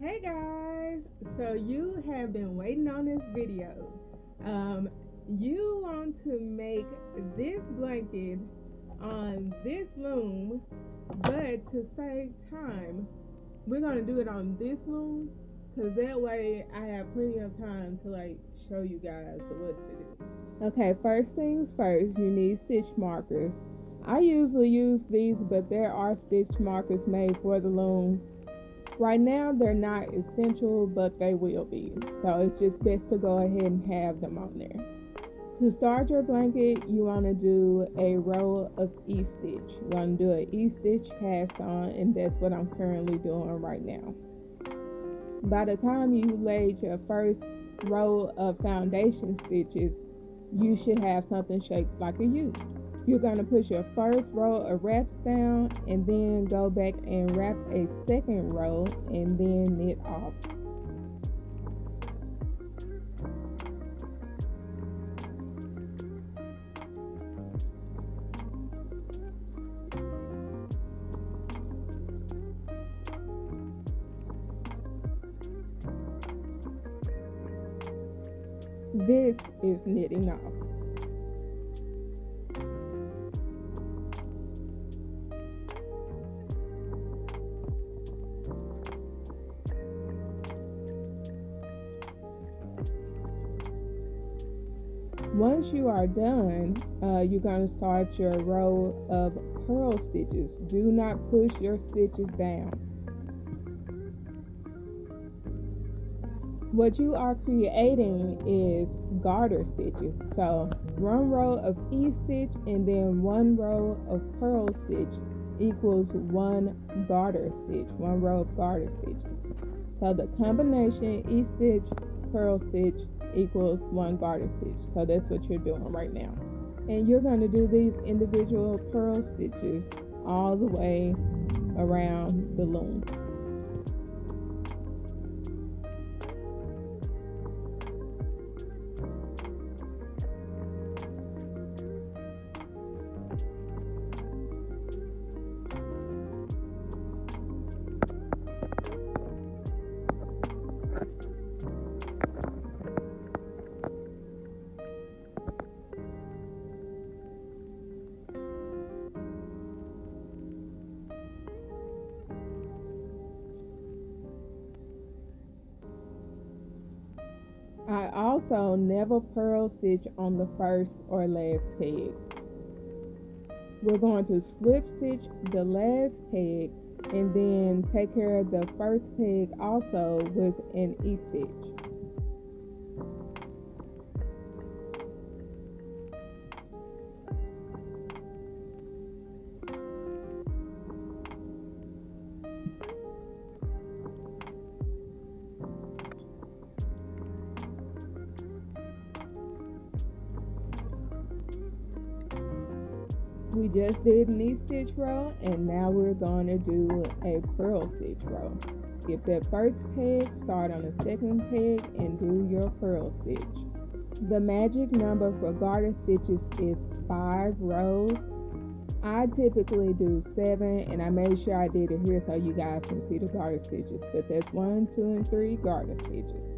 Hey guys, so you have been waiting on this video. You want to make this blanket on this loom, but to save time, we're gonna do it on this loom because that way I have plenty of time to show you guys what to do. Okay, first things first, you need stitch markers. I usually use these, but there are stitch markers made for the loom. Right now, they're not essential, but they will be. So it's just best to go ahead and have them on there. To start your blanket, you want to do a row of E-stitch. You want to do an E-stitch cast on, and that's what I'm currently doing right now. By the time you laid your first row of foundation stitches, you should have something shaped like a U. You're going to put your first row of wraps down and then go back and wrap a second row and then knit off. This is knitting off. Once you are done, you're going to start your row of purl stitches. Do not push your stitches down. What you are creating is garter stitches. So one row of E-stitch and then one row of purl stitch equals one garter stitch, one row of garter stitches. So the combination E-stitch, purl stitch equals one garter stitch. So that's what you're doing right now. And you're going to do these individual purl stitches all the way around the loom. I also never purl stitch on the first or last peg. We're going to slip stitch the last peg and then take care of the first peg also with an E-stitch. We just did an E-stitch row and now we're going to do a purl stitch row. Skip that first peg, start on the second peg and do your purl stitch. The magic number for garter stitches is 5 rows. I typically do 7 and I made sure I did it here so you guys can see the garter stitches, but that's 1, 2, and 3 garter stitches.